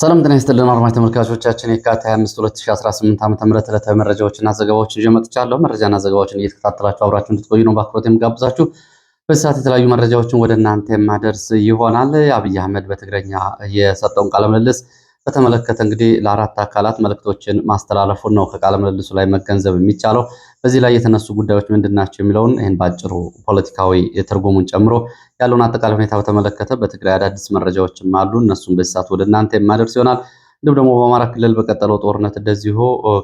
ሰላም ጤና ይስጥልን አድማጭ ተመልካቾቻችን የካቲት 25 2018 ዓ.ም ዕለታዊ መረጃዎችና ዘገባዎችን ይዤ መጥቻለሁ። መረጃና ዘገባዎችን እየተከታተላችሁ አብራችሁ እንድትቆዩ ነው በአክብሮት የምጋብዛችሁ። በዚህ ሰዓት የተለያዩ መረጃዎችን ወደ እናንተ የማደርስ ይሆናል። አብይ አህመድ በትግረኛ የሰጠውን ቃለ ምልልስ በተመለከተ እንግዲህ ለአራት አካላት መልእክቶችን ማስተላለፉን ነው ከቃለ ምልልሱ ላይ መገንዘብ የሚቻለው። በዚህ ላይ የተነሱ ጉዳዮች ምንድናቸው የሚለውን ይህን ባጭሩ ፖለቲካዊ ትርጉሙን ጨምሮ ያለውን አጠቃላይ ሁኔታ በተመለከተ በትግራይ አዳዲስ መረጃዎችም አሉ። እነሱም በዚህ ሰዓት ወደ እናንተ የማደርስ ይሆናል። እንዲሁም ደግሞ በአማራ ክልል በቀጠለው ጦርነት እንደዚሁ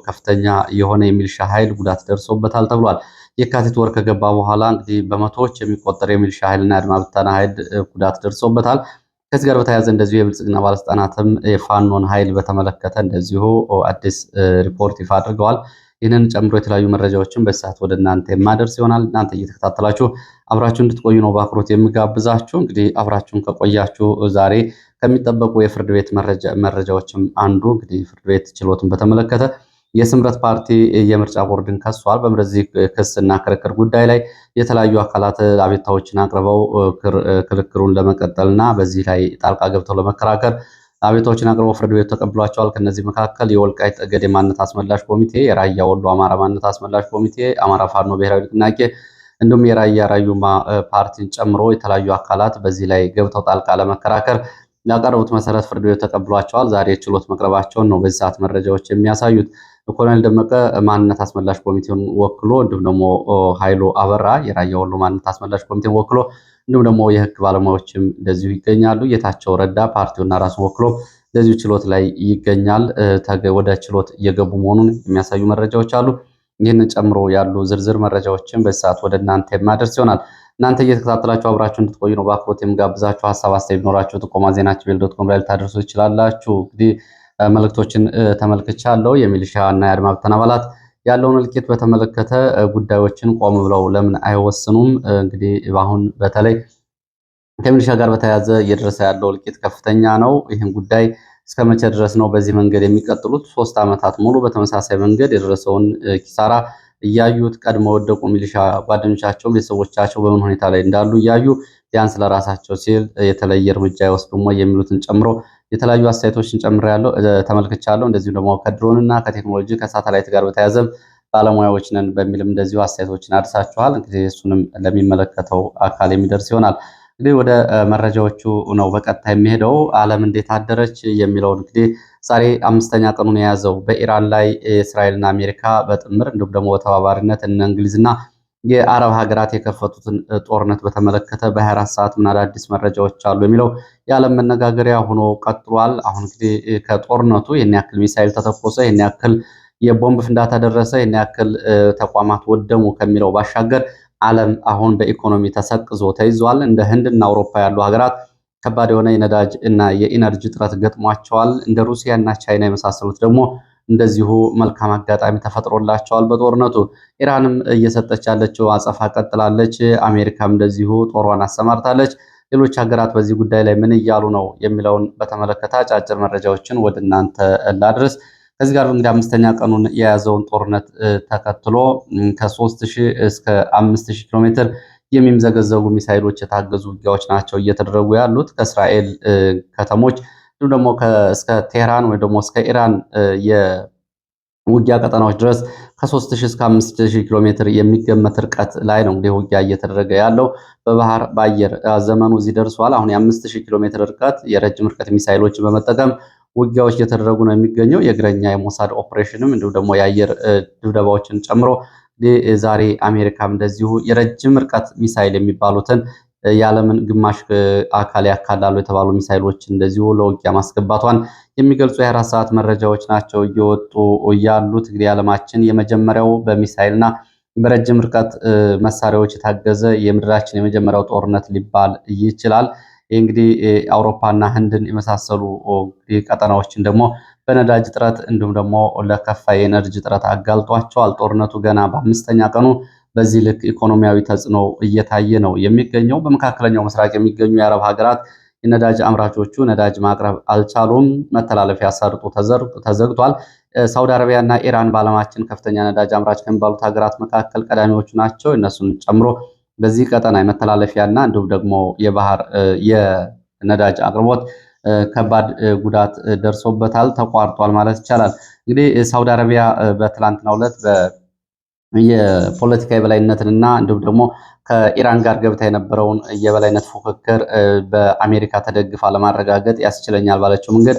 ከፍተኛ የሆነ የሚሊሻ ኃይል ጉዳት ደርሶበታል ተብሏል። የካቲት ወር ከገባ በኋላ እንግዲህ በመቶዎች የሚቆጠር የሚሊሻ ኃይልና የአድማ ብተና ኃይል ጉዳት ደርሶበታል። ከዚህ ጋር በተያያዘ እንደዚሁ የብልጽግና ባለስልጣናትም የፋኖን ኃይል በተመለከተ እንደዚሁ አዲስ ሪፖርት ይፋ አድርገዋል። ይህንን ጨምሮ የተለያዩ መረጃዎችን በሰዓት ወደ እናንተ የማደርስ ይሆናል። እናንተ እየተከታተላችሁ አብራችሁ እንድትቆዩ ነው በአክብሮት የምጋብዛችሁ። እንግዲህ አብራችሁን ከቆያችሁ ዛሬ ከሚጠበቁ የፍርድ ቤት መረጃዎችም አንዱ እንግዲህ ፍርድ ቤት ችሎትን በተመለከተ የስምረት ፓርቲ የምርጫ ቦርድን ከሷል። በዚህ ክስና ክርክር ጉዳይ ላይ የተለያዩ አካላት አቤታዎችን አቅርበው ክርክሩን ለመቀጠልና በዚህ ላይ ጣልቃ ገብተው ለመከራከር አቤታዎችን አቅርበው ፍርድ ቤቱ ተቀብሏቸዋል። ከነዚህ መካከል የወልቃይት ጠገዴ ማንነት አስመላሽ ኮሚቴ፣ የራያ ወሎ አማራ ማንነት አስመላሽ ኮሚቴ፣ አማራ ፋኖ ብሔራዊ ንቅናቄ እንዲሁም የራያ ራዩማ ፓርቲን ጨምሮ የተለያዩ አካላት በዚህ ላይ ገብተው ጣልቃ ለመከራከር ያቀረቡት መሰረት ፍርድ ቤቱ ተቀብሏቸዋል። ዛሬ ችሎት መቅረባቸውን ነው በዚህ ሰዓት መረጃዎች የሚያሳዩት። ኮሎኔል ደመቀ ማንነት አስመላሽ ኮሚቴውን ወክሎ እንዲሁም ደግሞ ኃይሉ አበራ የራያ ወሎ ማንነት አስመላሽ ኮሚቴውን ወክሎ እንዲሁም ደግሞ የህግ ባለሙያዎችም እንደዚሁ ይገኛሉ። ጌታቸው ረዳ ፓርቲውና ራሱን ወክሎ እንደዚሁ ችሎት ላይ ይገኛል። ወደ ችሎት እየገቡ መሆኑን የሚያሳዩ መረጃዎች አሉ። ይህንን ጨምሮ ያሉ ዝርዝር መረጃዎችን በዚህ ሰዓት ወደ እናንተ የማደርስ ይሆናል። እናንተ እየተከታተላችሁ አብራችሁ እንድትቆዩ ነው በአክብሮት የምጋብዛችሁ። ሀሳብ አስተያየት ቢኖራችሁ ጥቆማ ዜናችን@gmail.com ላይ ልታደርሱ ትችላላችሁ። እንግዲህ መልእክቶችን ተመልክቻለሁ። የሚሊሻ እና የአድማ ብተና አባላት ያለውን እልቂት በተመለከተ ጉዳዮችን ቆም ብለው ለምን አይወስኑም? እንግዲህ አሁን በተለይ ከሚሊሻ ጋር በተያያዘ እየደረሰ ያለው እልቂት ከፍተኛ ነው። ይህን ጉዳይ እስከ መቼ ድረስ ነው በዚህ መንገድ የሚቀጥሉት? 3 ዓመታት ሙሉ በተመሳሳይ መንገድ የደረሰውን ኪሳራ እያዩት ቀድሞ ወደቁ ሚሊሻ ጓደኞቻቸው፣ ቤተሰቦቻቸው በምን ሁኔታ ላይ እንዳሉ እያዩ ቢያንስ ለራሳቸው ሲል የተለየ እርምጃ ይወስዱም የሚሉትን ጨምሮ የተለያዩ አስተያየቶችን ጨምሬያለሁ ተመልክቻለሁ። እንደዚሁ ደግሞ ከድሮንና ከቴክኖሎጂ ከሳተላይት ጋር በተያያዘ ባለሙያዎች ነን በሚልም እንደዚሁ አስተያየቶችን አድርሳችኋል። እንግዲህ እሱንም ለሚመለከተው አካል የሚደርስ ይሆናል። እንግዲህ ወደ መረጃዎቹ ነው በቀጥታ የሚሄደው። ዓለም እንዴት አደረች የሚለውን እንግዲህ ዛሬ 5ኛ ቀኑን የያዘው በኢራን ላይ እስራኤልና አሜሪካ በጥምር እንዲሁም ደግሞ በተባባሪነት እነ እንግሊዝና የአረብ ሀገራት የከፈቱትን ጦርነት በተመለከተ በ24 ሰዓት ምን አዳዲስ መረጃዎች አሉ የሚለው የዓለም መነጋገሪያ ሆኖ ቀጥሏል። አሁን እንግዲህ ከጦርነቱ ይህን ያክል ሚሳይል ተተኮሰ፣ ይህን ያክል የቦምብ ፍንዳታ ደረሰ፣ ይህን ያክል ተቋማት ወደሙ ከሚለው ባሻገር ዓለም አሁን በኢኮኖሚ ተሰቅዞ ተይዟል። እንደ ህንድና አውሮፓ ያሉ ሀገራት ከባድ የሆነ የነዳጅ እና የኢነርጂ እጥረት ገጥሟቸዋል። እንደ ሩሲያ እና ቻይና የመሳሰሉት ደግሞ እንደዚሁ መልካም አጋጣሚ ተፈጥሮላቸዋል በጦርነቱ። ኢራንም እየሰጠች ያለችው አጸፋ ቀጥላለች። አሜሪካም እንደዚሁ ጦሯን አሰማርታለች። ሌሎች ሀገራት በዚህ ጉዳይ ላይ ምን እያሉ ነው የሚለውን በተመለከተ አጫጭር መረጃዎችን ወደ እናንተ ላድርስ። ከዚህ ጋር እንግዲህ 5ኛ ቀኑን የያዘውን ጦርነት ተከትሎ ከ3000 እስከ 5000 ኪሎ ሜትር የሚምዘገዘጉ ሚሳይሎች የታገዙ ውጊያዎች ናቸው እየተደረጉ ያሉት ከእስራኤል ከተሞች እንዲሁም ደግሞ እስከ ቴህራን ወይ ደግሞ እስከ ኢራን የውጊያ ቀጠናዎች ድረስ ከ3000 እስከ 5000 ኪሎ ሜትር የሚገመት ርቀት ላይ ነው እንግዲህ ውጊያ እየተደረገ ያለው። በባህር በአየር ዘመኑ እዚህ ደርሷል። አሁን የ5000 ኪሎ ሜትር ርቀት የረጅም ርቀት ሚሳይሎችን በመጠቀም ውጊያዎች እየተደረጉ ነው የሚገኘው። የእግረኛ የሞሳድ ኦፕሬሽንም እንዲሁም ደግሞ የአየር ድብደባዎችን ጨምሮ ዛሬ አሜሪካም እንደዚሁ የረጅም ርቀት ሚሳይል የሚባሉትን የዓለምን ግማሽ አካል ያካላሉ የተባሉ ሚሳይሎች እንደዚሁ ለውጊያ ማስገባቷን የሚገልጹ የ24 ሰዓት መረጃዎች ናቸው እየወጡ ያሉት። እንግዲህ ዓለማችን የመጀመሪያው በሚሳይልና በረጅም ርቀት መሳሪያዎች የታገዘ የምድራችን የመጀመሪያው ጦርነት ሊባል ይችላል። ይህ እንግዲህ አውሮፓና ህንድን የመሳሰሉ ቀጠናዎችን ደግሞ በነዳጅ እጥረት እንዲሁም ደግሞ ለከፋ የኤነርጂ እጥረት አጋልጧቸዋል። ጦርነቱ ገና በ5ኛ ቀኑ በዚህ ልክ ኢኮኖሚያዊ ተጽዕኖ እየታየ ነው የሚገኘው። በመካከለኛው ምስራቅ የሚገኙ የአረብ ሀገራት የነዳጅ አምራቾቹ ነዳጅ ማቅረብ አልቻሉም። መተላለፊያ ሰርጡ ተዘግቷል። ሳውዲ አረቢያ እና ኢራን በዓለማችን ከፍተኛ ነዳጅ አምራች ከሚባሉት ሀገራት መካከል ቀዳሚዎቹ ናቸው። እነሱን ጨምሮ በዚህ ቀጠና የመተላለፊያና እንዲሁም ደግሞ የባህር የነዳጅ አቅርቦት ከባድ ጉዳት ደርሶበታል፣ ተቋርጧል ማለት ይቻላል። እንግዲህ ሳውዲ አረቢያ በትላንትናው ዕለት የፖለቲካ የበላይነትንና እንዲሁም ደግሞ ከኢራን ጋር ገብታ የነበረውን የበላይነት ፉክክር በአሜሪካ ተደግፋ ለማረጋገጥ ያስችለኛል ባለችው መንገድ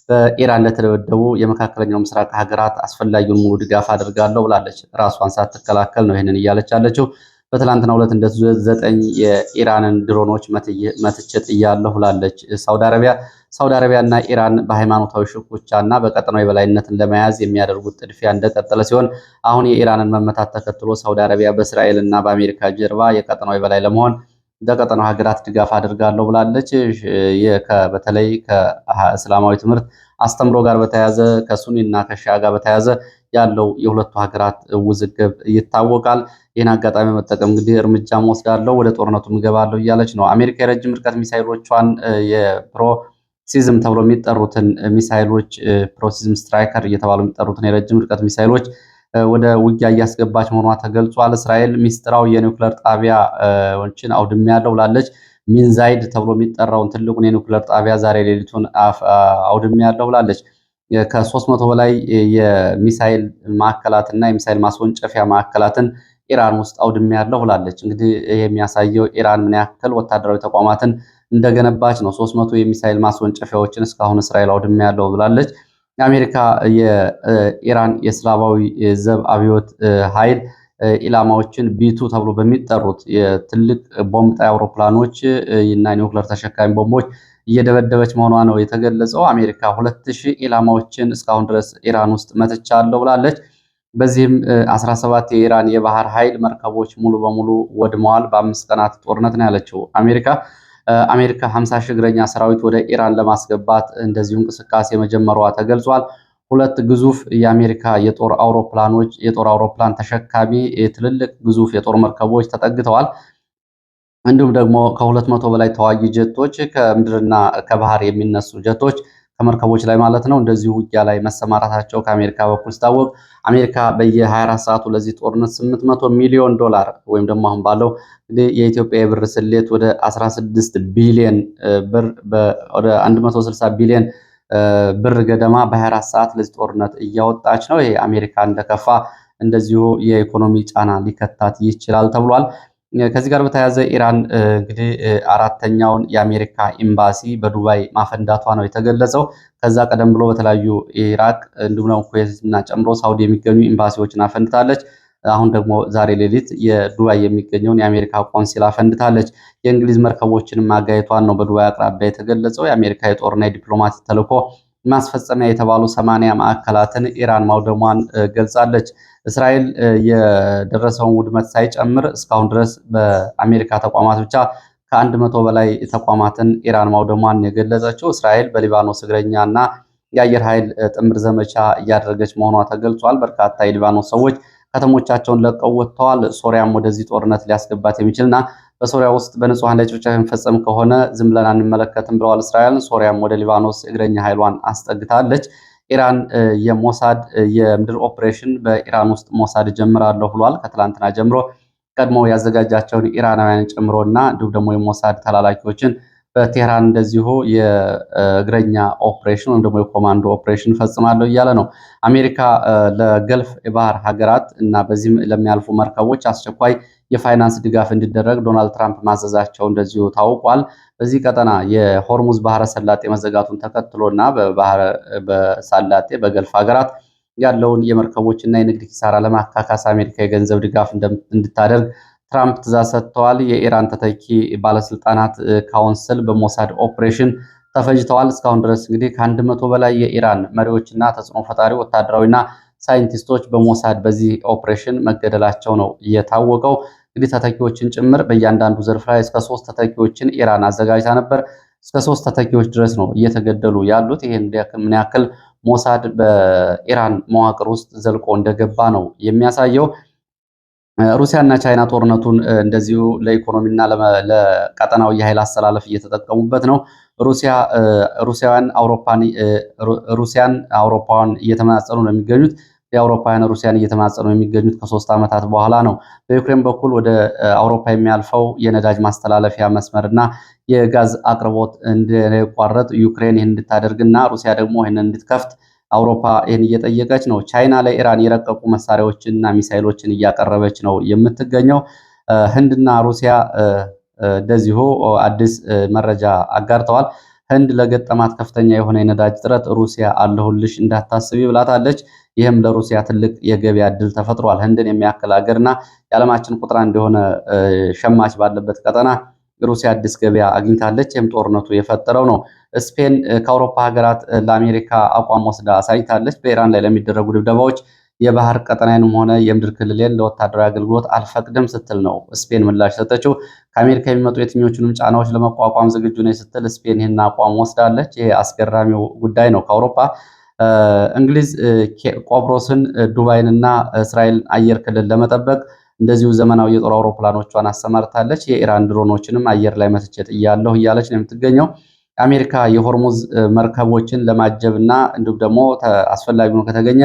በኢራን ለተደበደቡ የመካከለኛው ምስራቅ ሀገራት አስፈላጊውን ሙሉ ድጋፍ አድርጋለሁ ብላለች። ራሷን ሳትከላከል ነው ይህንን እያለች ያለችው። በትላንትናው ዕለት እንደ 9 የኢራንን ድሮኖች መትቼ ጥያለሁ ብላለች ሳውዲ አረቢያ። ሳውዲ አረቢያ እና ኢራን በሃይማኖታዊ ሽኩቻ እና በቀጠናዊ የበላይነትን ለመያዝ የሚያደርጉት ጥድፊያ እንደቀጠለ ሲሆን አሁን የኢራንን መመታት ተከትሎ ሳውዲ አረቢያ በእስራኤል እና በአሜሪካ ጀርባ የቀጠናዊ በላይ ለመሆን ለቀጠናው ሀገራት ድጋፍ አድርጋለሁ ብላለች። በተለይ ከእስላማዊ ትምህርት አስተምሮ ጋር በተያያዘ ከሱኒ እና ከሺዓ ጋር በተያያዘ ያለው የሁለቱ ሀገራት ውዝግብ ይታወቃል። ይህን አጋጣሚ መጠቀም እንግዲህ እርምጃ ወስዳለሁ፣ ወደ ጦርነቱ እገባለሁ እያለች ነው። አሜሪካ የረጅም ርቀት ሚሳይሎቿን የፕሮሲዝም ተብሎ የሚጠሩትን ሚሳይሎች ፕሮሲዝም ስትራይከር እየተባሉ የሚጠሩትን የረጅም ርቀት ሚሳይሎች ወደ ውጊያ እያስገባች መሆኗ ተገልጿል። እስራኤል ሚስጥራዊ የኒውክሌር ጣቢያዎችን አውድሜያለሁ ብላለች። ሚንዛይድ ተብሎ የሚጠራውን ትልቁን የኒውክሌር ጣቢያ ዛሬ ሌሊቱን አውድሜያለሁ ብላለች። ከ300 በላይ የሚሳይል ማዕከላትና የሚሳይል ማስወንጨፊያ ማዕከላትን ኢራን ውስጥ አውድሜያለሁ ብላለች። እንግዲህ ይህ የሚያሳየው ኢራን ምን ያክል ወታደራዊ ተቋማትን እንደገነባች ነው። 300 የሚሳይል ማስወንጨፊያዎችን እስካሁን እስራኤል አውድሜያለሁ ብላለች። የአሜሪካ የኢራን የእስላማዊ ዘብ አብዮት ኃይል ኢላማዎችን ቢቱ ተብሎ በሚጠሩት የትልቅ ቦምብ ጣይ አውሮፕላኖች እና ኒውክሌር ተሸካሚ ቦምቦች እየደበደበች መሆኗ ነው የተገለጸው። አሜሪካ 2000 ኢላማዎችን እስካሁን ድረስ ኢራን ውስጥ መትቻለሁ ብላለች። በዚህም 17 የኢራን የባህር ኃይል መርከቦች ሙሉ በሙሉ ወድመዋል። በ5 ቀናት ጦርነት ነው ያለችው አሜሪካ 50 ሺህ እግረኛ ሰራዊት ወደ ኢራን ለማስገባት እንደዚሁ እንቅስቃሴ መጀመሯ ተገልጿል። 2 ግዙፍ የአሜሪካ የጦር አውሮፕላን ተሸካሚ ትልልቅ ግዙፍ የጦር መርከቦች ተጠግተዋል። እንዲሁም ደግሞ ከ200 በላይ ተዋጊ ጀቶች ከምድርና ከባህር የሚነሱ ጀቶች ከመርከቦች ላይ ማለት ነው እንደዚሁ ውጊያ ላይ መሰማራታቸው ከአሜሪካ በኩል ሲታወቅ አሜሪካ በየ24 ሰዓቱ ለዚህ ጦርነት $800 ሚሊዮን ወይም ደግሞ አሁን ባለው የኢትዮጵያ የብር ስሌት ወደ 16 ቢሊዮን ብር ወደ 160 ቢሊዮን ብር ገደማ በ24 ሰዓት ለዚህ ጦርነት እያወጣች ነው። ይሄ አሜሪካ እንደከፋ እንደዚሁ የኢኮኖሚ ጫና ሊከታት ይችላል ተብሏል። ከዚህ ጋር በተያያዘ ኢራን እንግዲህ 4ኛውን የአሜሪካ ኤምባሲ በዱባይ ማፈንዳቷ ነው የተገለጸው። ከዛ ቀደም ብሎ በተለያዩ ኢራቅ እንዲሁም ኩዌትና ጨምሮ ሳውዲ የሚገኙ ኤምባሲዎችን አፈንድታለች። አሁን ደግሞ ዛሬ ሌሊት የዱባይ የሚገኘውን የአሜሪካ ቆንሲል አፈንድታለች። የእንግሊዝ መርከቦችን ማጋየቷን ነው በዱባይ አቅራቢያ የተገለጸው። የአሜሪካ የጦርና የዲፕሎማሲ ተልዕኮ ማስፈጸሚያ የተባሉ 80 ማዕከላትን ኢራን ማውደሟን ገልጻለች። እስራኤል የደረሰውን ውድመት ሳይጨምር እስካሁን ድረስ በአሜሪካ ተቋማት ብቻ ከ100 በላይ ተቋማትን ኢራን ማውደሟን የገለጸችው እስራኤል በሊባኖስ እግረኛ እና የአየር ኃይል ጥምር ዘመቻ እያደረገች መሆኗ ተገልጿል። በርካታ የሊባኖስ ሰዎች ከተሞቻቸውን ለቀው ወጥተዋል። ሶሪያም ወደዚህ ጦርነት ሊያስገባት የሚችልና በሶሪያ ውስጥ በንጹሃን ላይ ጭፍጨፋ የሚፈጸም ከሆነ ዝም ብለን አንመለከትም ብለዋል እስራኤል። ሶሪያም ወደ ሊባኖስ እግረኛ ኃይሏን አስጠግታለች። ኢራን የሞሳድ የምድር ኦፕሬሽን በኢራን ውስጥ ሞሳድ ጀምራለሁ ብሏል። ከትላንትና ጀምሮ ቀድሞ ያዘጋጃቸውን ኢራናውያን ጨምሮና እንዲሁም ደግሞ የሞሳድ ተላላኪዎችን በቴህራን እንደዚሁ የእግረኛ ኦፕሬሽን ወይም ደግሞ የኮማንዶ ኦፕሬሽን ፈጽማለሁ እያለ ነው። አሜሪካ ለገልፍ የባህር ሀገራት እና በዚህም ለሚያልፉ መርከቦች አስቸኳይ የፋይናንስ ድጋፍ እንዲደረግ ዶናልድ ትራምፕ ማዘዛቸው እንደዚሁ ታውቋል። በዚህ ቀጠና የሆርሙዝ ባህረ ሰላጤ መዘጋቱን ተከትሎና በሰላጤ በገልፍ ሀገራት ያለውን የመርከቦችና የንግድ ኪሳራ ለማካካስ አሜሪካ የገንዘብ ድጋፍ እንድታደርግ ትራምፕ ትዕዛዝ ሰጥተዋል። የኢራን ተተኪ ባለስልጣናት ካውንስል በሞሳድ ኦፕሬሽን ተፈጅተዋል። እስካሁን ድረስ እንግዲህ ከ100 በላይ የኢራን መሪዎችና ተጽዕኖ ፈጣሪ ወታደራዊና ሳይንቲስቶች በሞሳድ በዚህ ኦፕሬሽን መገደላቸው ነው የታወቀው። እንግዲህ ተተኪዎችን ጭምር በእያንዳንዱ ዘርፍ ላይ እስከ 3 ተተኪዎችን ኢራን አዘጋጅታ ነበር። እስከ 3 ተተኪዎች ድረስ ነው እየተገደሉ ያሉት። ይሄን ምን ያክል ሞሳድ በኢራን መዋቅር ውስጥ ዘልቆ እንደገባ ነው የሚያሳየው። ሩሲያና ቻይና ጦርነቱን እንደዚሁ ለኢኮኖሚና ለቀጠናዊ የኃይል አሰላለፍ እየተጠቀሙበት ነው። ሩሲያን አውሮፓን እየተመናጸኑ ነው የሚገኙት። የአውሮፓውያን ሩሲያን እየተማጸኑ የሚገኙት ከ3 ዓመታት በኋላ ነው። በዩክሬን በኩል ወደ አውሮፓ የሚያልፈው የነዳጅ ማስተላለፊያ መስመርና የጋዝ አቅርቦት እንዳይቋረጥ ዩክሬን ይህን እንድታደርግና ሩሲያ ደግሞ ይህንን እንድትከፍት አውሮፓ ይህን እየጠየቀች ነው። ቻይና ለኢራን የረቀቁ መሳሪያዎችንና ሚሳይሎችን እያቀረበች ነው የምትገኘው። ህንድና ሩሲያ እንደዚሁ አዲስ መረጃ አጋርተዋል። ህንድ ለገጠማት ከፍተኛ የሆነ የነዳጅ እጥረት ሩሲያ አለሁልሽ እንዳታስቢ ብላታለች። ይህም ለሩሲያ ትልቅ የገበያ እድል ተፈጥሯል። ህንድን የሚያክል ሀገርና የዓለማችን ቁጥር አንድ የሆነ ሸማች ባለበት ቀጠና ሩሲያ አዲስ ገበያ አግኝታለች። ይህም ጦርነቱ የፈጠረው ነው። ስፔን ከአውሮፓ ሀገራት ለአሜሪካ አቋም ወስዳ አሳይታለች። በኢራን ላይ ለሚደረጉ ድብደባዎች የባህር ቀጠናንም ሆነ የምድር ክልሌን ለወታደራዊ አገልግሎት አልፈቅድም ስትል ነው ስፔን ምላሽ ሰጠችው። ከአሜሪካ የሚመጡ የትኞቹንም ጫናዎች ለመቋቋም ዝግጁ ነኝ ስትል ስፔን ይህን አቋም ወስዳለች። ይሄ አስገራሚው ጉዳይ ነው። ከአውሮፓ እንግሊዝ ቆጵሮስን፣ ዱባይንና እስራኤል አየር ክልል ለመጠበቅ እንደዚሁ ዘመናዊ የጦር አውሮፕላኖቿን አሰማርታለች። የኢራን ድሮኖችንም አየር ላይ መትቼ ጥያለሁ እያለች ነው የምትገኘው። አሜሪካ የሆርሙዝ መርከቦችን ለማጀብና እንዲሁም ደግሞ አስፈላጊ ሆኖ ከተገኘ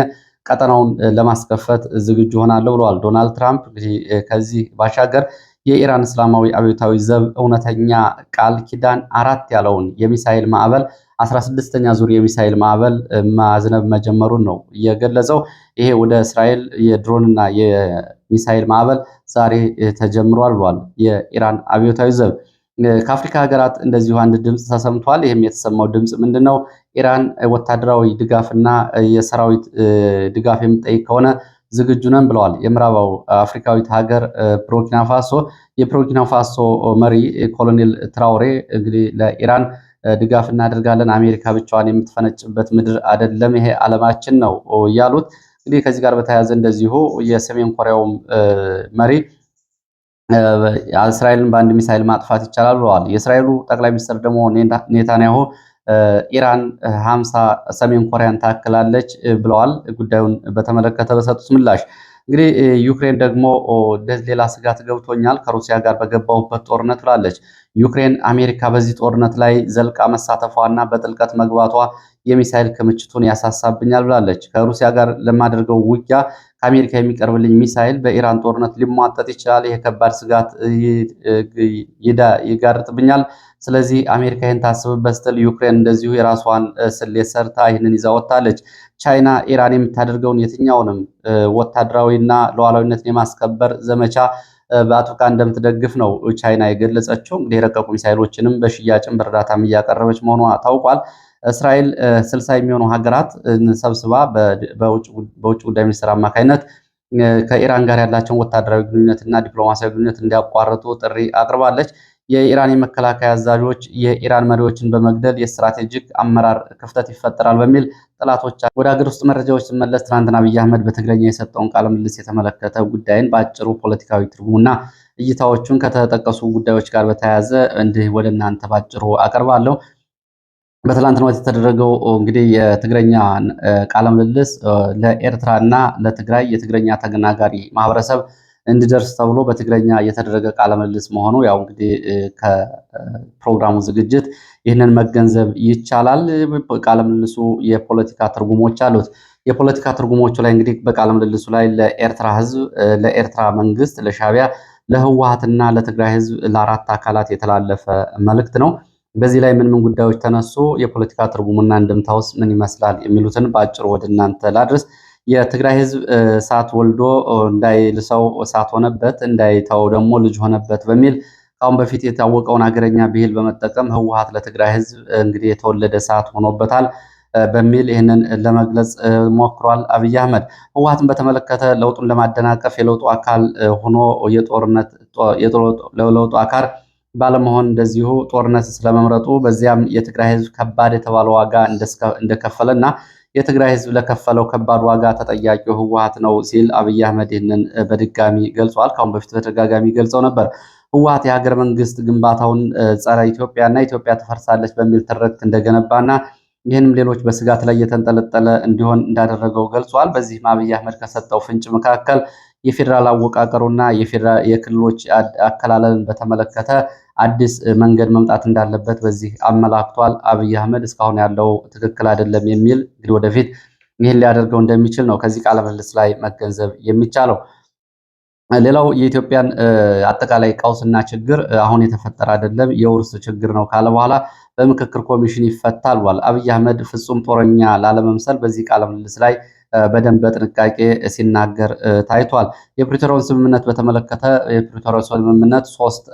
ቀጠናውን ለማስከፈት ዝግጁ ሆናለሁ ብለዋል ዶናልድ ትራምፕ። እንግዲህ ከዚህ ባሻገር የኢራን እስላማዊ አብዮታዊ ዘብ እውነተኛ ቃል ኪዳን 4 ያለውን የሚሳኤል ማዕበል 16ኛ ዙር የሚሳኤል ማዕበል ማዝነብ መጀመሩን ነው የገለጸው። ይሄ ወደ እስራኤል የድሮንና የሚሳኤል ማዕበል ዛሬ ተጀምሯል ብሏል የኢራን አብዮታዊ ዘብ። ከአፍሪካ ሀገራት እንደዚሁ አንድ ድምፅ ተሰምቷል። ይህም የተሰማው ድምፅ ምንድነው? ኢራን ወታደራዊ ድጋፍና የሰራዊት ድጋፍ የምትጠይቅ ከሆነ ዝግጁ ነን ብለዋል። የምዕራባዊ አፍሪካዊት ሀገር ቡርኪና ፋሶ የቡርኪና ፋሶ መሪ ኮሎኔል ትራውሬ እንግዲህ ለኢራን ድጋፍ እናደርጋለን፣ አሜሪካ ብቻዋን የምትፈነጭበት ምድር አይደለም፣ ይሄ ዓለማችን ነው ያሉት። እንግዲህ ከዚህ ጋር በተያያዘ እንደዚሁ የሰሜን ኮሪያውም መሪ እስራኤልን በአንድ ሚሳይል ማጥፋት ይቻላል ብለዋል። የእስራኤሉ ጠቅላይ ሚኒስትር ደግሞ ኔታንያሁ ኢራን 50 ሰሜን ኮሪያን ታክላለች ብለዋል። ጉዳዩን በተመለከተ በሰጡት ምላሽ እንግዲህ ዩክሬን ደግሞ ሌላ ስጋት ገብቶኛል ከሩሲያ ጋር በገባሁበት ጦርነት ብላለች። ዩክሬን አሜሪካ በዚህ ጦርነት ላይ ዘልቃ መሳተፏና በጥልቀት መግባቷ የሚሳይል ክምችቱን ያሳሳብኛል ብላለች። ከሩሲያ ጋር ለማደርገው ውጊያ ከአሜሪካ የሚቀርብልኝ ሚሳይል በኢራን ጦርነት ሊሟጠጥ ይችላል። ይሄ ከባድ ስጋት ይጋርጥብኛል። ስለዚህ አሜሪካ ይህን ታስብበት ስትል ዩክሬን እንደዚሁ የራሷን ስሌት ሰርታ ይህንን ይዛ ወጥታለች። ቻይና ኢራን የምታደርገውን የትኛውንም ወታደራዊና ሉዓላዊነትን የማስከበር ዘመቻ በአጥብቃ እንደምትደግፍ ነው ቻይና የገለጸችው። እንግዲህ የረቀቁ ሚሳይሎችንም በሽያጭም በእርዳታም እያቀረበች መሆኗ ታውቋል። እስራኤል 60 የሚሆኑ ሀገራት ሰብስባ በውጭ ጉዳይ ሚኒስትር አማካኝነት ከኢራን ጋር ያላቸውን ወታደራዊ ግንኙነትና ዲፕሎማሲያዊ ግንኙነት እንዲያቋርጡ ጥሪ አቅርባለች። የኢራን የመከላከያ አዛዦች የኢራን መሪዎችን በመግደል የስትራቴጂክ አመራር ክፍተት ይፈጠራል በሚል ጥላቶች ወደ ሀገር ውስጥ መረጃዎች ስመለስ ትናንትና አብይ አህመድ በትግረኛ የሰጠውን ቃለ ምልልስ የተመለከተ ጉዳይን በአጭሩ ፖለቲካዊ ትርጉሙና እይታዎቹን ከተጠቀሱ ጉዳዮች ጋር በተያያዘ እንዲህ ወደ እናንተ ባጭሩ አቀርባለሁ። በትላንትናው የተደረገው እንግዲህ የትግረኛ ቃለ ምልልስ ለኤርትራና ለትግራይ የትግረኛ ተናጋሪ ማህበረሰብ እንዲደርስ ተብሎ በትግረኛ የተደረገ ቃለ ምልልስ መሆኑ ያው እንግዲህ ከፕሮግራሙ ዝግጅት ይህንን መገንዘብ ይቻላል። ቃለ ምልልሱ የፖለቲካ ትርጉሞች አሉት። የፖለቲካ ትርጉሞቹ ላይ እንግዲህ በቃለ ምልልሱ ላይ ለኤርትራ ሕዝብ፣ ለኤርትራ መንግስት፣ ለሻዕቢያ፣ ለህወሓትና ለትግራይ ሕዝብ ለአራት አካላት የተላለፈ መልእክት ነው። በዚህ ላይ ምን ጉዳዮች ተነሱ፣ የፖለቲካ ትርጉሙና እንድምታውስ ምን ይመስላል የሚሉትን በአጭሩ ወደ እናንተ ላድርስ። የትግራይ ህዝብ እሳት ወልዶ እንዳይልሰው እሳት ሆነበት፣ እንዳይተው ደግሞ ልጅ ሆነበት በሚል ካሁን በፊት የታወቀውን አገረኛ ብሂል በመጠቀም ህወሓት ለትግራይ ህዝብ እንግዲህ የተወለደ እሳት ሆኖበታል በሚል ይህንን ለመግለጽ ሞክሯል አብይ አህመድ። ህወሓትን በተመለከተ ለውጡን ለማደናቀፍ የለውጡ አካል ሆኖ የለውጡ አካል ባለመሆን እንደዚሁ ጦርነት ስለመምረጡ በዚያም የትግራይ ህዝብ ከባድ የተባለ ዋጋ እንደከፈለና የትግራይ ህዝብ ለከፈለው ከባድ ዋጋ ተጠያቂው ህወሓት ነው ሲል አብይ አህመድ ይህንን በድጋሚ ገልጿል። ካሁን በፊት በተደጋጋሚ ገልጸው ነበር። ህወሓት የሀገር መንግስት ግንባታውን ጸረ ኢትዮጵያና ኢትዮጵያ ትፈርሳለች በሚል ትርክት እንደገነባና ይህንም ሌሎች በስጋት ላይ የተንጠለጠለ እንዲሆን እንዳደረገው ገልጿል። በዚህም አብይ አህመድ ከሰጠው ፍንጭ መካከል የፌዴራል አወቃቀሩና የክልሎች አከላለልን በተመለከተ አዲስ መንገድ መምጣት እንዳለበት በዚህ አመላክቷል። አብይ አህመድ እስካሁን ያለው ትክክል አይደለም የሚል እንግዲህ ወደፊት ይህን ሊያደርገው እንደሚችል ነው ከዚህ ቃለ ምልልስ ላይ መገንዘብ የሚቻለው። ሌላው የኢትዮጵያን አጠቃላይ ቀውስና ችግር አሁን የተፈጠረ አይደለም የውርስ ችግር ነው ካለ በኋላ በምክክር ኮሚሽን ይፈታል ብሏል። አብይ አህመድ ፍጹም ጦረኛ ላለመምሰል በዚህ ቃለ ምልልስ ላይ በደንብ በጥንቃቄ ሲናገር ታይቷል። የፕሪቶሪያውን ስምምነት በተመለከተ የፕሪቶሪያው ስምምነት ሶስት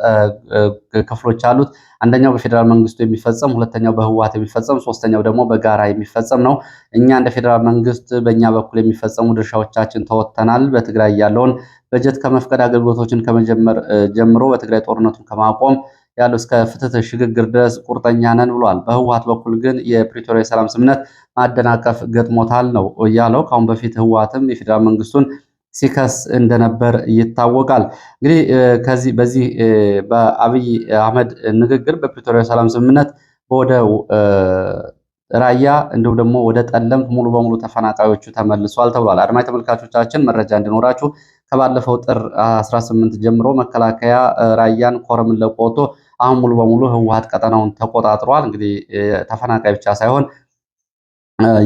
ክፍሎች አሉት። አንደኛው በፌዴራል መንግስቱ የሚፈጸም፣ ሁለተኛው በህወሓት የሚፈጸም፣ ሶስተኛው ደግሞ በጋራ የሚፈጸም ነው። እኛ እንደ ፌዴራል መንግስት በእኛ በኩል የሚፈጸሙ ድርሻዎቻችን ተወጥተናል። በትግራይ ያለውን በጀት ከመፍቀድ አገልግሎቶችን ከመጀመር ጀምሮ በትግራይ ጦርነቱን ከማቆም ያለው እስከ ፍትህ ሽግግር ድረስ ቁርጠኛ ነን ብሏል። በህወሓት በኩል ግን የፕሪቶሪያ የሰላም ስምምነት ማደናቀፍ ገጥሞታል ነው ያለው። ከአሁን በፊት ህወሓትም የፌዴራል መንግስቱን ሲከስ እንደነበር ይታወቃል። እንግዲህ በዚህ በአብይ አህመድ ንግግር በፕሪቶሪያ የሰላም ስምምነት ወደ ራያ እንዲሁም ደግሞ ወደ ጠለምት ሙሉ በሙሉ ተፈናቃዮቹ ተመልሷል ተብሏል። አድማጭ ተመልካቾቻችን መረጃ እንዲኖራችሁ ከባለፈው ጥር 18 ጀምሮ መከላከያ ራያን ኮረምን ለቆ ወጥቶ አሁን ሙሉ በሙሉ ህወሓት ቀጠናውን ተቆጣጥሯል። እንግዲህ ተፈናቃይ ብቻ ሳይሆን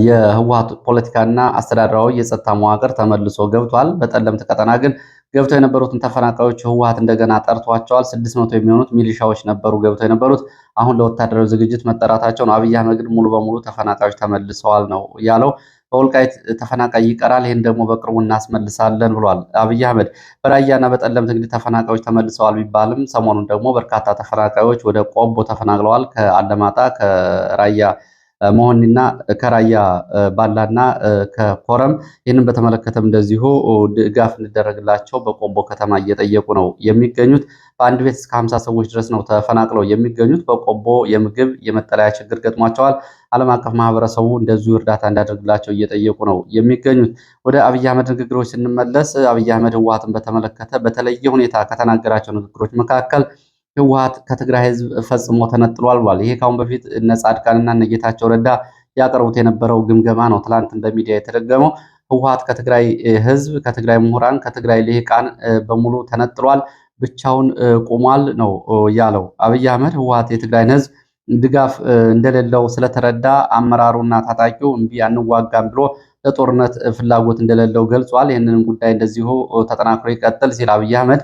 የህወሓት ፖለቲካና አስተዳደራዊ የጸጥታ መዋቅር ተመልሶ ገብቷል። በጠለምት ቀጠና ግን ገብተው የነበሩትን ተፈናቃዮች ህወሓት እንደገና ጠርቷቸዋል። 600 የሚሆኑት ሚሊሻዎች ነበሩ ገብተው የነበሩት አሁን ለወታደራዊ ዝግጅት መጠራታቸው ነው። አብይ አህመድ ግን ሙሉ በሙሉ ተፈናቃዮች ተመልሰዋል ነው ያለው። በወልቃይት ተፈናቃይ ይቀራል፣ ይህን ደግሞ በቅርቡ እናስመልሳለን ብሏል አብይ አህመድ። በራያና በጠለምት እንግዲህ ተፈናቃዮች ተመልሰዋል ቢባልም ሰሞኑን ደግሞ በርካታ ተፈናቃዮች ወደ ቆቦ ተፈናቅለዋል። ከአለማጣ ከራያ መሆንና ከራያ ባላና ከኮረም ይህንን በተመለከተም እንደዚሁ ድጋፍ እንደረግላቸው በቆቦ ከተማ እየጠየቁ ነው የሚገኙት። በአንድ ቤት እስከ 50 ሰዎች ድረስ ነው ተፈናቅለው የሚገኙት። በቆቦ የምግብ የመጠለያ ችግር ገጥሟቸዋል። ዓለም አቀፍ ማህበረሰቡ እንደዚሁ እርዳታ እንዳደርግላቸው እየጠየቁ ነው የሚገኙት። ወደ አብይ አህመድ ንግግሮች ስንመለስ አብይ አህመድ ህወሓትን በተመለከተ በተለየ ሁኔታ ከተናገራቸው ንግግሮች መካከል ህወሓት ከትግራይ ህዝብ ፈጽሞ ተነጥሏል ብሏል። ይሄ ካሁን በፊት እነ ጻድቃንና እነ ጌታቸው ረዳ ያቀርቡት የነበረው ግምገማ ነው ትላንትን በሚዲያ የተደገመው። ህወሓት ከትግራይ ህዝብ፣ ከትግራይ ምሁራን፣ ከትግራይ ልሂቃን በሙሉ ተነጥሏል፣ ብቻውን ቆሟል ነው ያለው አብይ አህመድ። ህወሓት የትግራይን ህዝብ ድጋፍ እንደሌለው ስለተረዳ አመራሩና ታጣቂው እምቢ አንዋጋም ብሎ ለጦርነት ፍላጎት እንደሌለው ገልጿል። ይህንንም ጉዳይ እንደዚሁ ተጠናክሮ ይቀጥል ሲል አብይ አህመድ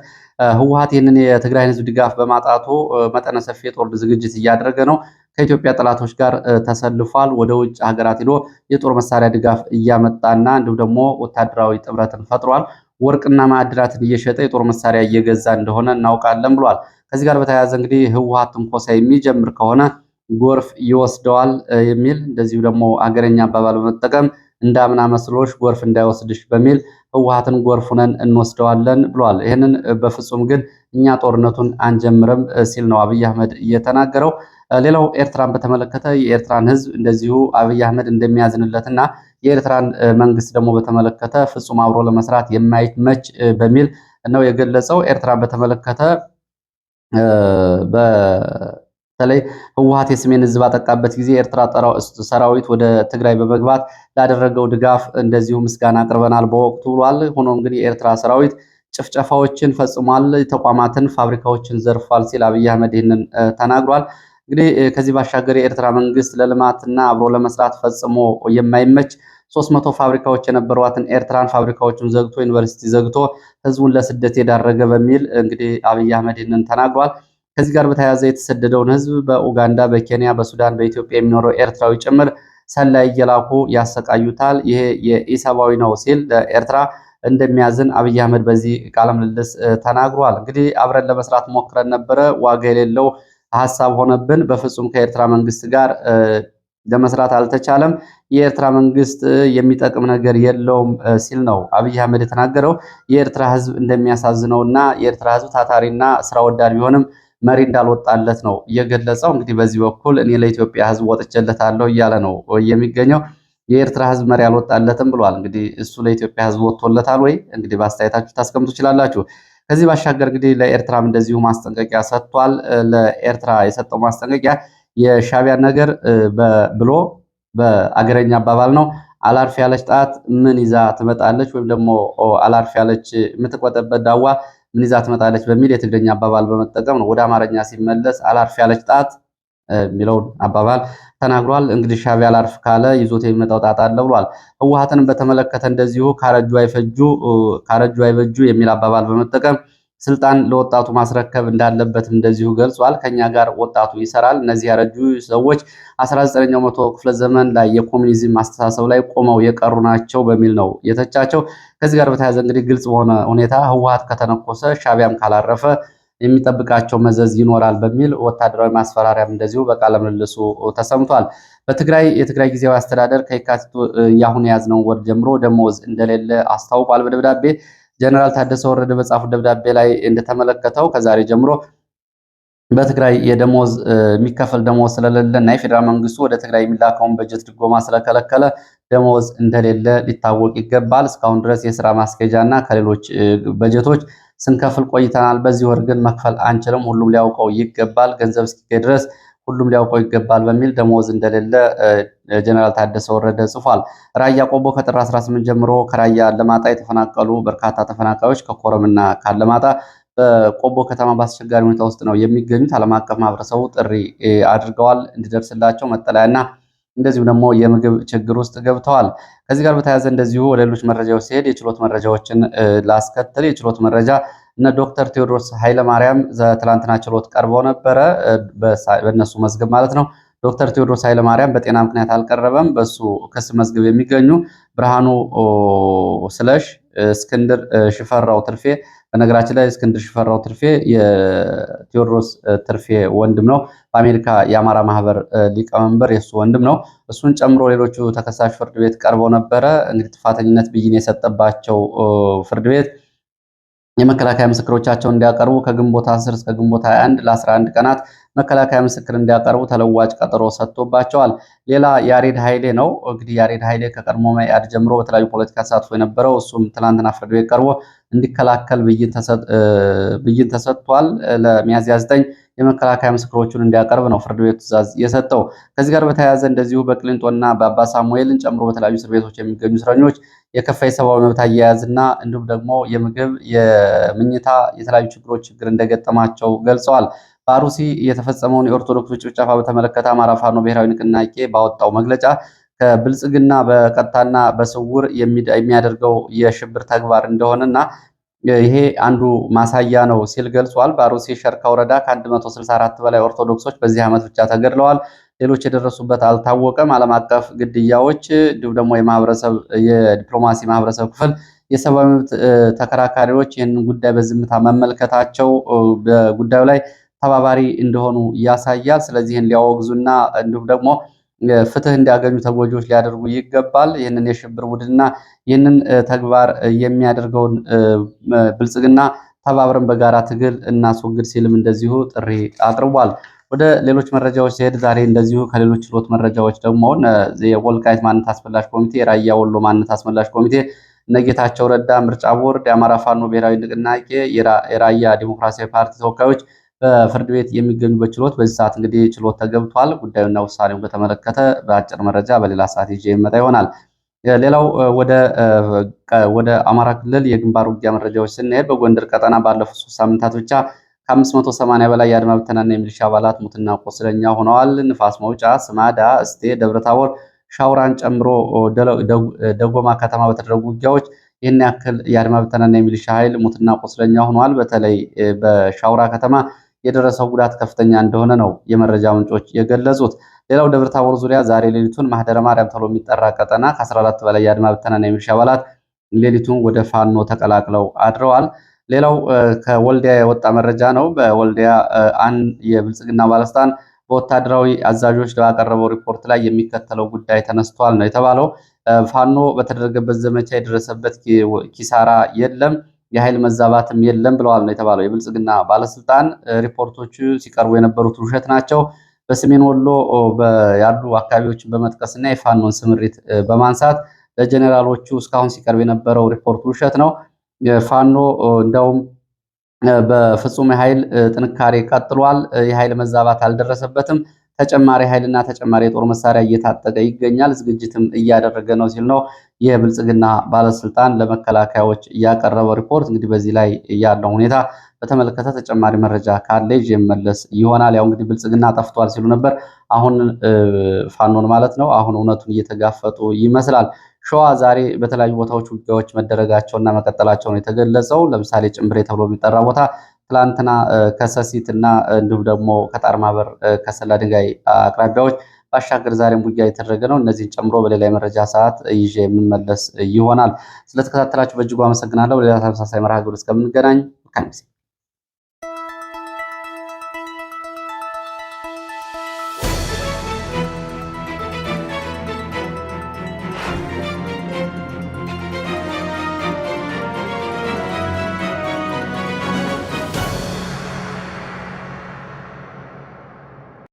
ህወሓት ይህንን የትግራይን ህዝብ ድጋፍ በማጣቱ መጠነ ሰፊ የጦር ዝግጅት እያደረገ ነው። ከኢትዮጵያ ጠላቶች ጋር ተሰልፏል። ወደ ውጭ ሀገራት ሄዶ የጦር መሳሪያ ድጋፍ እያመጣና እንዲሁም ደግሞ ወታደራዊ ጥምረትን ፈጥሯል። ወርቅና ማዕድናትን እየሸጠ የጦር መሳሪያ እየገዛ እንደሆነ እናውቃለን ብሏል። ከዚህ ጋር በተያያዘ እንግዲህ ህወሓት ትንኮሳ የሚጀምር ከሆነ ጎርፍ ይወስደዋል የሚል እንደዚሁ ደግሞ አገረኛ አባባል በመጠቀም እንዳምና መስሎሽ ጎርፍ እንዳይወስድሽ በሚል ህወሓትን ጎርፍ ሆነን እንወስደዋለን ብሏል። ይህንን በፍጹም ግን እኛ ጦርነቱን አንጀምርም ሲል ነው አብይ አህመድ እየተናገረው። ሌላው ኤርትራን በተመለከተ የኤርትራን ህዝብ እንደዚሁ አብይ አህመድ እንደሚያዝንለትና የኤርትራን መንግስት ደግሞ በተመለከተ ፍጹም አብሮ ለመስራት የማይመች በሚል ነው የገለጸው። ኤርትራን በተመለከተ በተለይ ህወሓት የሰሜን ህዝብ ባጠቃበት ጊዜ የኤርትራ ሰራዊት ወደ ትግራይ በመግባት ላደረገው ድጋፍ እንደዚሁ ምስጋና አቅርበናል በወቅቱ ብሏል። ሆኖም ግን የኤርትራ ሰራዊት ጭፍጨፋዎችን ፈጽሟል፣ ተቋማትን፣ ፋብሪካዎችን ዘርፏል ሲል አብይ አህመድ ይህንን ተናግሯል። እንግዲህ ከዚህ ባሻገር የኤርትራ መንግስት ለልማትና አብሮ ለመስራት ፈጽሞ የማይመች 300 ፋብሪካዎች የነበሯትን ኤርትራን ፋብሪካዎችን ዘግቶ ዩኒቨርሲቲ ዘግቶ ህዝቡን ለስደት የዳረገ በሚል እንግዲህ አብይ አህመድ ይህንን ተናግሯል። ከዚህ ጋር በተያያዘ የተሰደደውን ህዝብ በኡጋንዳ፣ በኬንያ፣ በሱዳን፣ በኢትዮጵያ የሚኖረው ኤርትራዊ ጭምር ሰላይ እየላኩ ያሰቃዩታል። ይሄ የኢሰብአዊ ነው ሲል ለኤርትራ እንደሚያዝን አብይ አህመድ በዚህ ቃለ ምልልስ ተናግሯል። እንግዲህ አብረን ለመስራት ሞክረን ነበረ፣ ዋጋ የሌለው ሀሳብ ሆነብን። በፍጹም ከኤርትራ መንግስት ጋር ለመስራት አልተቻለም። የኤርትራ መንግስት የሚጠቅም ነገር የለውም ሲል ነው አብይ አህመድ የተናገረው። የኤርትራ ህዝብ እንደሚያሳዝነውና የኤርትራ ህዝብ ታታሪና ስራ ወዳድ ቢሆንም መሪ እንዳልወጣለት ነው እየገለጸው። እንግዲህ በዚህ በኩል እኔ ለኢትዮጵያ ህዝብ ወጥቼለታለሁ እያለ ነው የሚገኘው። የኤርትራ ህዝብ መሪ አልወጣለትም ብሏል። እንግዲህ እሱ ለኢትዮጵያ ህዝብ ወጥቶለታል ወይ? እንግዲህ በአስተያየታችሁ ታስቀምጡ ትችላላችሁ። ከዚህ ባሻገር እንግዲህ ለኤርትራም እንደዚሁ ማስጠንቀቂያ ሰጥቷል። ለኤርትራ የሰጠው ማስጠንቀቂያ የሻዕቢያን ነገር ብሎ በአገረኛ አባባል ነው አላርፍ ያለች ጣት ምን ይዛ ትመጣለች፣ ወይም ደግሞ አላርፍ ያለች የምትቆጠበት ዳዋ ምን ይዛ ትመጣለች በሚል የትግርኛ አባባል በመጠቀም ነው። ወደ አማርኛ ሲመለስ አላርፍ ያለች ጣት የሚለውን አባባል ተናግሯል። እንግዲህ ሻዕቢያ ላርፍ ካለ ይዞት የሚመጣው ጣጣ አለ ብሏል። ህወሓትን በተመለከተ እንደዚሁ ካረጁ አይበጁ የሚል አባባል በመጠቀም ስልጣን ለወጣቱ ማስረከብ እንዳለበትም እንደዚሁ ገልጿል። ከኛ ጋር ወጣቱ ይሰራል። እነዚህ ያረጁ ሰዎች 19ኛው መቶ ክፍለ ዘመን ላይ የኮሚኒዝም አስተሳሰብ ላይ ቆመው የቀሩ ናቸው በሚል ነው የተቻቸው። ከዚህ ጋር በተያያዘ እንግዲህ ግልጽ በሆነ ሁኔታ ህወሓት ከተነኮሰ ሻዕቢያም ካላረፈ የሚጠብቃቸው መዘዝ ይኖራል በሚል ወታደራዊ ማስፈራሪያም እንደዚሁ በቃለ ምልልሱ ተሰምቷል። የትግራይ ጊዜያዊ አስተዳደር ከየካቲት የአሁን የያዝነውን ወር ጀምሮ ደሞዝ እንደሌለ አስታውቋል። በደብዳቤ ጀነራል ታደሰ ወረደ በጻፉት ደብዳቤ ላይ እንደተመለከተው ከዛሬ ጀምሮ በትግራይ የሚከፈል ደሞዝ ስለሌለ እና የፌዴራል መንግስቱ ወደ ትግራይ የሚላከውን በጀት ድጎማ ስለከለከለ ደሞዝ እንደሌለ ሊታወቅ ይገባል። እስካሁን ድረስ የስራ ማስኬጃ እና ከሌሎች በጀቶች ስንከፍል ቆይተናል። በዚህ ወር ግን መክፈል አንችልም። ሁሉም ሊያውቀው ይገባል። ገንዘብ እስኪገኝ ድረስ ሁሉም ሊያውቀው ይገባል በሚል ደሞዝ እንደሌለ ጀነራል ታደሰ ወረደ ጽፏል። ራያ ቆቦ ከጥር 18 ጀምሮ ከራያ አለማጣ የተፈናቀሉ በርካታ ተፈናቃዮች ከኮረምና ካለማጣ በቆቦ ከተማ በአስቸጋሪ ሁኔታ ውስጥ ነው የሚገኙት። ዓለም አቀፍ ማህበረሰቡ ጥሪ አድርገዋል እንዲደርስላቸው መጠለያና እንደዚሁም ደግሞ የምግብ ችግር ውስጥ ገብተዋል። ከዚህ ጋር በተያያዘ እንደዚሁ ወደ ሌሎች መረጃዎች ሲሄድ የችሎት መረጃዎችን ላስከትል። የችሎት መረጃ እነ ዶክተር ቴዎድሮስ ኃይለማርያም ትላንትና ችሎት ቀርበው ነበረ። በእነሱ መዝገብ ማለት ነው። ዶክተር ቴዎድሮስ ኃይለማርያም በጤና ምክንያት አልቀረበም። በሱ ክስ መዝገብ የሚገኙ ብርሃኑ ስለሽ፣ እስክንድር ሽፈራው ትርፌ። በነገራችን ላይ እስክንድር ሽፈራው ትርፌ የቴዎድሮስ ትርፌ ወንድም ነው። በአሜሪካ የአማራ ማህበር ሊቀመንበር የሱ ወንድም ነው። እሱን ጨምሮ ሌሎቹ ተከሳሽ ፍርድ ቤት ቀርበው ነበረ። እንግዲህ ጥፋተኝነት ብይን የሰጠባቸው ፍርድ ቤት የመከላከያ ምስክሮቻቸውን እንዲያቀርቡ ከግንቦት 10 እስከ ግንቦት 21 ለ11 ቀናት መከላከያ ምስክር እንዲያቀርቡ ተለዋጭ ቀጠሮ ሰጥቶባቸዋል። ሌላ ያሬድ ኃይሌ ነው። እንግዲህ ያሬድ ኃይሌ ከቀድሞ መኢአድ ጀምሮ በተለያዩ ፖለቲካ ተሳትፎ የነበረው እሱም ትናንትና ፍርድ ቤት ቀርቦ እንዲከላከል ብይን ተሰጥቷል። ለሚያዝያ 9 የመከላከያ ምስክሮቹን እንዲያቀርብ ነው ፍርድ ቤቱ ትዕዛዝ የሰጠው። ከዚህ ጋር በተያያዘ እንደዚሁ በቅሊንጦና በአባ ሳሙኤልን ጨምሮ በተለያዩ እስር ቤቶች የሚገኙ እስረኞች የከፋ የሰብአዊ መብት አያያዝና እንዲሁም ደግሞ የምግብ፣ የምኝታ የተለያዩ ችግር እንደገጠማቸው ገልጸዋል። በአሩሲ የተፈጸመውን የኦርቶዶክስ ጭፍጨፋ በተመለከተ አማራ ፋኖ ብሔራዊ ንቅናቄ ባወጣው መግለጫ ከብልጽግና በቀጥታና በስውር የሚያደርገው የሽብር ተግባር እንደሆነና ይሄ አንዱ ማሳያ ነው ሲል ገልጿል። በአሩሲ ሸርካ ወረዳ ከ164 በላይ ኦርቶዶክሶች በዚህ ዓመት ብቻ ተገድለዋል። ሌሎች የደረሱበት አልታወቀም። ዓለም አቀፍ ግድያዎች እንዲሁም ደግሞ የዲፕሎማሲ ማህበረሰብ ክፍል የሰብአዊ መብት ተከራካሪዎች ይህንን ጉዳይ በዝምታ መመልከታቸው በጉዳዩ ላይ ተባባሪ እንደሆኑ ያሳያል። ስለዚህን ሊያወግዙና እንዲሁም ደግሞ ፍትህ እንዲያገኙ ተጎጂዎች ሊያደርጉ ይገባል። ይህንን የሽብር ቡድንና ይህንን ተግባር የሚያደርገውን ብልጽግና ተባብረን በጋራ ትግል እናስወግድ ሲልም እንደዚሁ ጥሪ አቅርቧል። ወደ ሌሎች መረጃዎች ሲሄድ ዛሬ እንደዚሁ ከሌሎች ችሎት መረጃዎች ደግሞ የወልቃይት ማንነት አስመላሽ ኮሚቴ፣ የራያ ወሎ ማንነት አስመላሽ ኮሚቴ፣ እነጌታቸው ረዳ ምርጫ ቦርድ፣ የአማራ ፋኖ ብሔራዊ ንቅናቄ፣ የራያ ዲሞክራሲያዊ ፓርቲ ተወካዮች በፍርድ ቤት የሚገኙበት ችሎት በዚህ ሰዓት እንግዲህ ችሎት ተገብቷል። ጉዳዩና ውሳኔውን በተመለከተ በአጭር መረጃ በሌላ ሰዓት ይዤ የመጣ ይሆናል። ሌላው ወደ አማራ ክልል የግንባር ውጊያ መረጃዎች ስንሄድ በጎንደር ቀጠና ባለፉት 3 ሳምንታት ብቻ ከ580 በላይ የአድማ ብተናና የሚሊሻ አባላት ሙትና ቆስለኛ ሆነዋል። ንፋስ መውጫ፣ ስማዳ፣ እስቴ፣ ደብረታቦር፣ ሻውራን ጨምሮ ደጎማ ከተማ በተደረጉ ውጊያዎች ይህን ያክል የአድማ ብተናና የሚሊሻ ኃይል ሙትና ቆስለኛ ሆነዋል። በተለይ በሻውራ ከተማ የደረሰው ጉዳት ከፍተኛ እንደሆነ ነው የመረጃ ምንጮች የገለጹት። ሌላው ደብረታቦር ዙሪያ ዛሬ ሌሊቱን ማህደረ ማርያም ተብሎ የሚጠራ ቀጠና ከ14 በላይ የአድማ ብተናና የሚሊሻ አባላት ሌሊቱን ወደ ፋኖ ተቀላቅለው አድረዋል። ሌላው ከወልዲያ የወጣ መረጃ ነው። በወልዲያ አንድ የብልጽግና ባለስልጣን በወታደራዊ አዛዦች ባቀረበው ሪፖርት ላይ የሚከተለው ጉዳይ ተነስቷል ነው የተባለው። ፋኖ በተደረገበት ዘመቻ የደረሰበት ኪሳራ የለም፣ የኃይል መዛባትም የለም ብለዋል ነው የተባለው። የብልጽግና ባለስልጣን ሪፖርቶቹ ሲቀርቡ የነበሩት ውሸት ናቸው፣ በሰሜን ወሎ ያሉ አካባቢዎችን በመጥቀስና የፋኖን ስምሪት በማንሳት ለጀኔራሎቹ እስካሁን ሲቀርብ የነበረው ሪፖርት ውሸት ነው። ፋኖ እንደውም በፍጹም የኃይል ጥንካሬ ቀጥሏል፣ የኃይል መዛባት አልደረሰበትም፣ ተጨማሪ ኃይልና ተጨማሪ የጦር መሳሪያ እየታጠቀ ይገኛል፣ ዝግጅትም እያደረገ ነው ሲል ነው የብልጽግና ባለስልጣን ለመከላከያዎች ያቀረበው ሪፖርት። እንግዲህ በዚህ ላይ ያለው ሁኔታ በተመለከተ ተጨማሪ መረጃ ካለ ይዤ መለስ ይሆናል። ያው እንግዲህ ብልጽግና ጠፍቷል ሲሉ ነበር። አሁን ፋኖን ማለት ነው። አሁን እውነቱን እየተጋፈጡ ይመስላል። ሸዋ ዛሬ በተለያዩ ቦታዎች ውጊያዎች መደረጋቸውና መቀጠላቸው ነው የተገለጸው። ለምሳሌ ጭምብሬ ተብሎ የሚጠራ ቦታ ትላንትና ከሰሲት እና እንዲሁም ደግሞ ከጣርማበር ከሰላ ድንጋይ አቅራቢያዎች ባሻገር ዛሬም ውጊያ የተደረገ ነው። እነዚህን ጨምሮ በሌላ የመረጃ ሰዓት ይዤ የምመለስ ይሆናል። ስለተከታተላችሁ በእጅጉ አመሰግናለሁ። ሌላ ተመሳሳይ መርሃ ግብር እስከምንገናኝ መልካም ጊዜ